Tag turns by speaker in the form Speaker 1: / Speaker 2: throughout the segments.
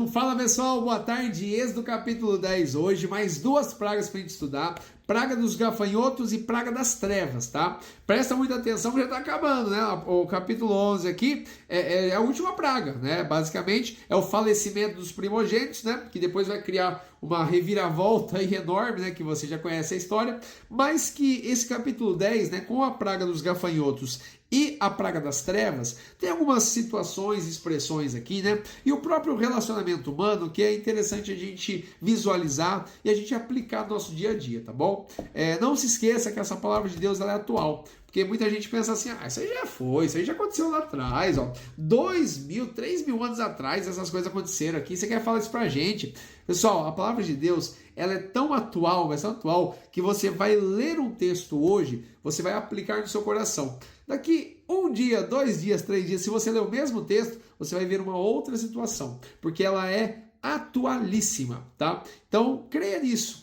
Speaker 1: Fala pessoal, boa tarde. Êxodo capítulo 10 hoje, mais duas pragas para a gente estudar: praga dos gafanhotos e praga das trevas, tá? Presta muita atenção que já está acabando, né? O capítulo 11 aqui é a última praga, né? Basicamente é o falecimento dos primogênitos, né? Que depois vai criar uma reviravolta aí enorme, né? Que você já conhece a história, mas que esse capítulo 10, né? Com a praga dos gafanhotos e a praga das trevas, tem algumas situações, expressões aqui, né? E o próprio relacionamento humano que é interessante a gente visualizar e a gente aplicar no nosso dia a dia, tá bom? Não se esqueça que essa palavra de Deus ela é atual. Porque muita gente pensa assim, isso aí já foi, isso aí já aconteceu lá atrás, ó. 2.000, 3.000 anos atrás essas coisas aconteceram aqui, você quer falar isso pra gente? Pessoal, a palavra de Deus, ela é tão atual, mas tão atual, que você vai ler um texto hoje, você vai aplicar no seu coração. Daqui 1 dia, 2 dias, 3 dias, se você ler o mesmo texto, você vai ver uma outra situação, porque ela é atualíssima, tá? Então, creia nisso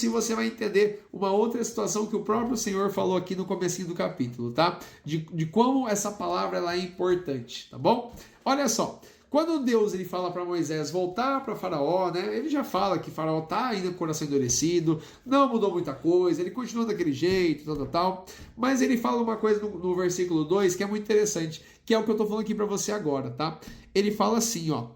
Speaker 1: e você vai entender uma outra situação que o próprio Senhor falou aqui no comecinho do capítulo, tá? De como essa palavra ela é importante, tá bom? Olha só, quando Deus ele fala para Moisés voltar para Faraó, né? Ele já fala que Faraó tá ainda com o coração endurecido, não mudou muita coisa, ele continua daquele jeito, tal. Mas ele fala uma coisa no versículo 2 que é muito interessante, que é o que eu tô falando aqui para você agora, tá? Ele fala assim, ó: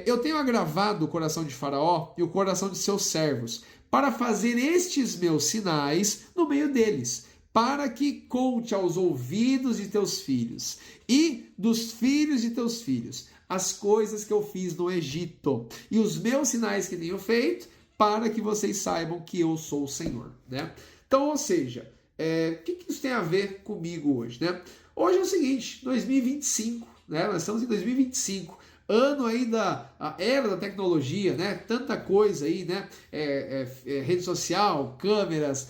Speaker 1: eu tenho agravado o coração de Faraó e o coração de seus servos, para fazer estes meus sinais no meio deles, para que conte aos ouvidos de teus filhos e dos filhos de teus filhos as coisas que eu fiz no Egito e os meus sinais que tenho feito, para que vocês saibam que eu sou o Senhor, né? Então, ou seja, o que isso tem a ver comigo hoje, né? Hoje é o seguinte, 2025, né? Nós estamos em 2025, ano aí da era da tecnologia, né? Tanta coisa aí, né? Rede social, câmeras,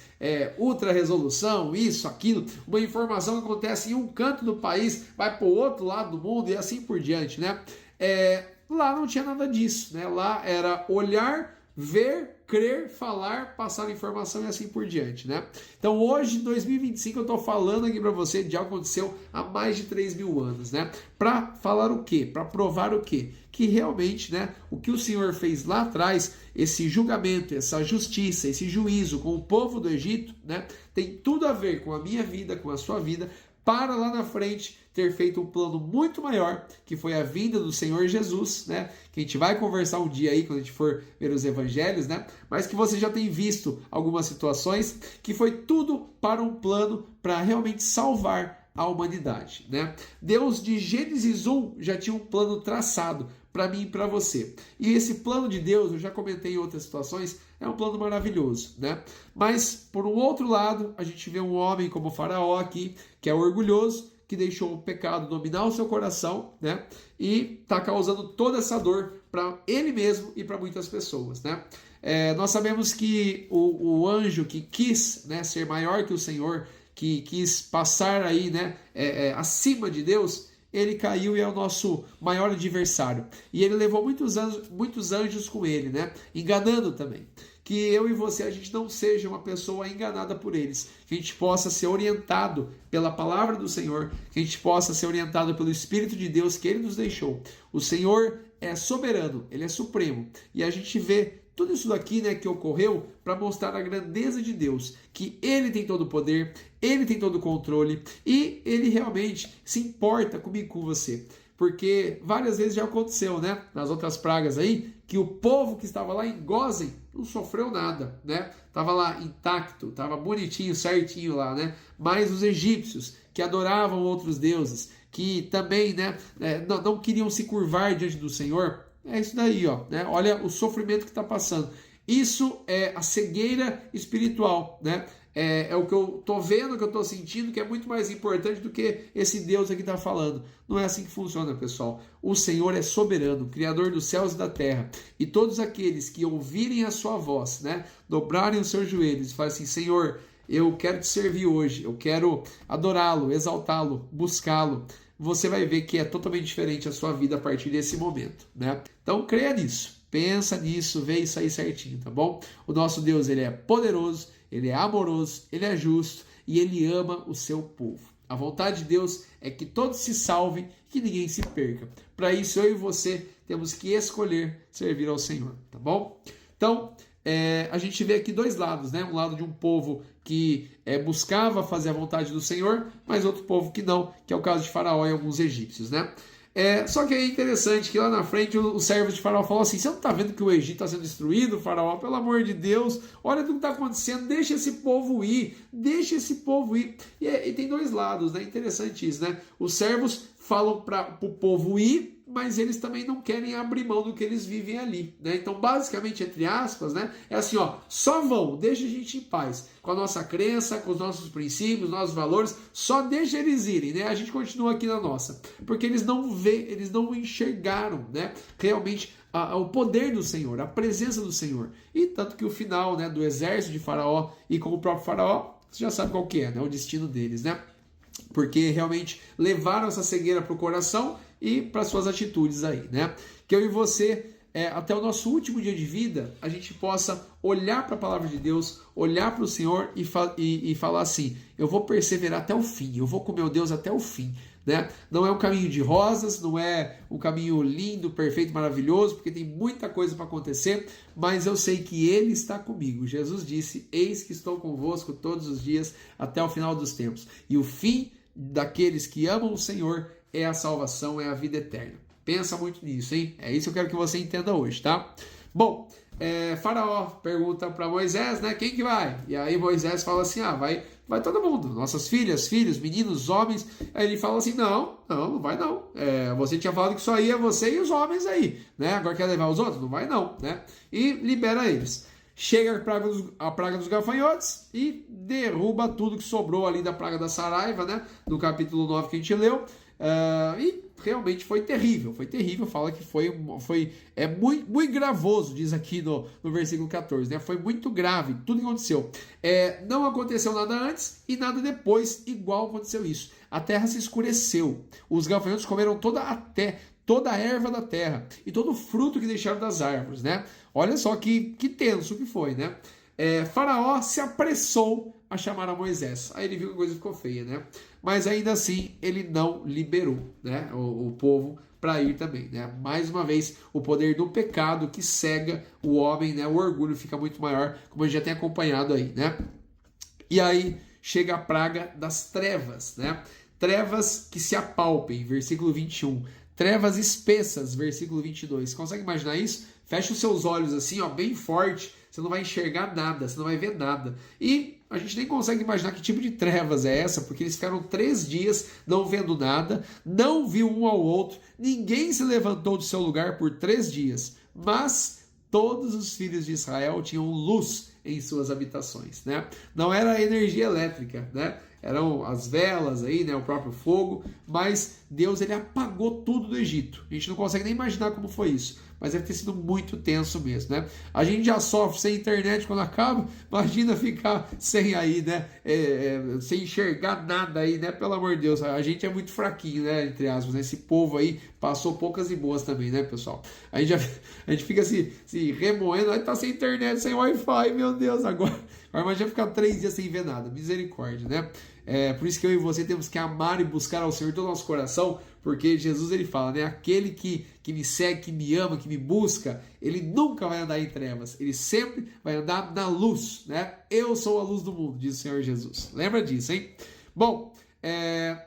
Speaker 1: ultra resolução, isso, aquilo, uma informação que acontece em um canto do país vai para o outro lado do mundo e assim por diante, né? Lá não tinha nada disso, né? Lá era olhar, ver, crer, falar, passar informação e assim por diante, né? Então hoje, em 2025, eu estou falando aqui para você de algo que aconteceu há mais de 3.000 anos, né? Para falar o quê? Para provar o quê? Que realmente, né, o que o Senhor fez lá atrás, esse julgamento, essa justiça, esse juízo com o povo do Egito, né, tem tudo a ver com a minha vida, com a sua vida, para lá na frente ter feito um plano muito maior, que foi a vinda do Senhor Jesus, né? Que a gente vai conversar um dia aí, quando a gente for ver os evangelhos, né? Mas que você já tem visto algumas situações, que foi tudo para um plano para realmente salvar a humanidade, né? Deus de Gênesis 1 já tinha um plano traçado para mim e para você. E esse plano de Deus, eu já comentei em outras situações, é um plano maravilhoso, né? Mas, por um outro lado, a gente vê um homem como Faraó aqui, que é orgulhoso, que deixou o pecado dominar o seu coração, né? E está causando toda essa dor para ele mesmo e para muitas pessoas, né? Nós sabemos que o anjo que quis, né, ser maior que o Senhor, que quis passar aí, né, acima de Deus, ele caiu e é o nosso maior adversário. E ele levou muitos anjos com ele, né? Enganando também. Que eu e você, a gente não seja uma pessoa enganada por eles. Que a gente possa ser orientado pela palavra do Senhor. Que a gente possa ser orientado pelo Espírito de Deus que Ele nos deixou. O Senhor é soberano, Ele é supremo. E a gente vê tudo isso daqui, né, que ocorreu para mostrar a grandeza de Deus, que Ele tem todo o poder, Ele tem todo o controle e Ele realmente se importa comigo e com você. Porque várias vezes já aconteceu, né, nas outras pragas aí, que o povo que estava lá em Gósen não sofreu nada, né? Estava lá intacto, estava bonitinho, certinho lá, né? Mas os egípcios que adoravam outros deuses, que também, né, não queriam se curvar diante do Senhor, é isso daí, ó, né? Olha o sofrimento que está passando. Isso é a cegueira espiritual, né? É o que eu estou vendo, o que eu estou sentindo, que é muito mais importante do que esse Deus aqui está falando. Não é assim que funciona, pessoal. O Senhor é soberano, Criador dos céus e da terra. E todos aqueles que ouvirem a sua voz, né, dobrarem os seus joelhos e falarem assim: Senhor, eu quero te servir hoje, eu quero adorá-lo, exaltá-lo, buscá-lo, você vai ver que é totalmente diferente a sua vida a partir desse momento, né? Então creia nisso, pensa nisso, vê isso aí certinho, tá bom? O nosso Deus, ele é poderoso, ele é amoroso, ele é justo e ele ama o seu povo. A vontade de Deus é que todos se salvem, que ninguém se perca. Para isso, eu e você temos que escolher servir ao Senhor, tá bom? Então, a gente vê aqui dois lados, né? Um lado de um povo que buscava fazer a vontade do Senhor, mas outro povo que não, que é o caso de Faraó e alguns egípcios, né? Só que é interessante que lá na frente os servos de Faraó falam assim: você não está vendo que o Egito está sendo destruído, Faraó? Pelo amor de Deus, olha tudo que está acontecendo, deixa esse povo ir, deixa esse povo ir. E tem dois lados, né? Interessante isso, né? Os servos falam para o povo ir, mas eles também não querem abrir mão do que eles vivem ali, né? Então, basicamente, entre aspas, né, é assim, ó, só vão, deixa a gente em paz, com a nossa crença, com os nossos princípios, nossos valores, só deixa eles irem, né? A gente continua aqui na nossa, porque eles não enxergaram, né, realmente o poder do Senhor, a presença do Senhor. E tanto que o final, né, do exército de Faraó e com o próprio Faraó, você já sabe qual que é, né, o destino deles, né? Porque realmente levaram essa cegueira para o coração e para suas atitudes aí, né? Que eu e você, até o nosso último dia de vida, a gente possa olhar para a palavra de Deus, olhar para o Senhor e falar assim: eu vou perseverar até o fim, eu vou com meu Deus até o fim, né? Não é um caminho de rosas, não é um caminho lindo, perfeito, maravilhoso, porque tem muita coisa para acontecer, mas eu sei que Ele está comigo. Jesus disse: eis que estou convosco todos os dias até o final dos tempos. E o fim daqueles que amam o Senhor é a salvação, é a vida eterna. Pensa muito nisso, hein? É isso que eu quero que você entenda hoje, tá? Bom, Faraó pergunta para Moisés, né? Quem que vai? E aí Moisés fala assim: vai todo mundo, nossas filhas, filhos, meninos, homens. Aí ele fala assim: não vai não. Você tinha falado que só ia você e os homens aí, né? Agora quer levar os outros? Não vai não, né? E libera eles. Chega a praga dos gafanhotos e derruba tudo que sobrou ali da praga da saraiva, né? No capítulo 9 que a gente leu. E realmente foi terrível, fala que foi muito gravoso, diz aqui no versículo 14, né? Foi muito grave tudo que aconteceu. Não aconteceu nada antes e nada depois igual aconteceu isso. A terra se escureceu, os gafanhotos comeram toda a erva da terra e todo o fruto que deixaram das árvores, né? Olha só que tenso que foi, né? Faraó se apressou a chamar a Moisés. Aí ele viu que a coisa ficou feia, né? Mas ainda assim ele não liberou, né, o povo para ir também, né? Mais uma vez, o poder do pecado que cega o homem, né? O orgulho fica muito maior, como a gente já tem acompanhado aí, né? E aí chega a praga das trevas, né? Trevas que se apalpem, versículo 21. Trevas espessas, versículo 22. Consegue imaginar isso? Fecha os seus olhos assim, ó, bem forte. Você não vai enxergar nada, você não vai ver nada. E a gente nem consegue imaginar que tipo de trevas é essa, porque eles ficaram 3 dias não vendo nada, não viu um ao outro, ninguém se levantou do seu lugar por 3 dias. Mas todos os filhos de Israel tinham luz em suas habitações, né? Não era energia elétrica, né? Eram as velas aí, né? O próprio fogo, mas Deus ele apagou tudo do Egito. A gente não consegue nem imaginar como foi isso, mas deve ter sido muito tenso mesmo, né? A gente já sofre sem internet quando acaba, imagina ficar sem aí, né? Sem enxergar nada aí, né? Pelo amor de Deus, a gente é muito fraquinho, né? Entre aspas, né? Esse povo aí passou poucas e boas também, né, pessoal? A gente fica se remoendo, aí tá sem internet, sem Wi-Fi, meu Deus, agora imagina ficar 3 dias sem ver nada, misericórdia, né? Por isso que eu e você temos que amar e buscar ao Senhor todo o nosso coração, porque Jesus ele fala, né? Aquele que me segue, que me ama, que me busca, ele nunca vai andar em trevas, ele sempre vai andar na luz, né? Eu sou a luz do mundo, diz o Senhor Jesus. Lembra disso, hein? Bom,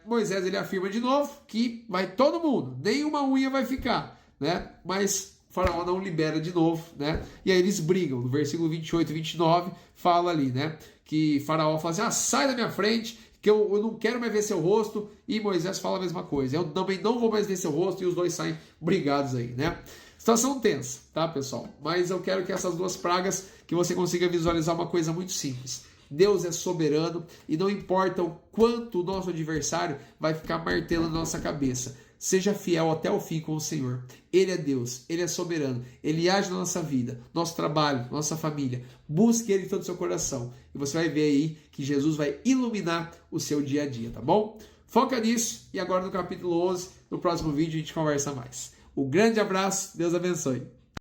Speaker 1: Moisés ele afirma de novo que vai todo mundo, nenhuma unha vai ficar, né? Mas Faraó não libera de novo, né? E aí eles brigam. No versículo 28 e 29 fala ali, né? Que Faraó fala assim: sai da minha frente, que eu não quero mais ver seu rosto. E Moisés fala a mesma coisa: eu também não vou mais ver seu rosto. E os dois saem brigados aí, né? Situação tensa, tá, pessoal? Mas eu quero que essas 2 pragas, que você consiga visualizar uma coisa muito simples. Deus é soberano e não importa o quanto o nosso adversário vai ficar martelando na nossa cabeça. Seja fiel até o fim com o Senhor. Ele é Deus, Ele é soberano, Ele age na nossa vida, nosso trabalho, nossa família. Busque Ele em todo o seu coração e você vai ver aí que Jesus vai iluminar o seu dia a dia, tá bom? Foca nisso e agora no capítulo 11, no próximo vídeo a gente conversa mais. Um grande abraço, Deus abençoe.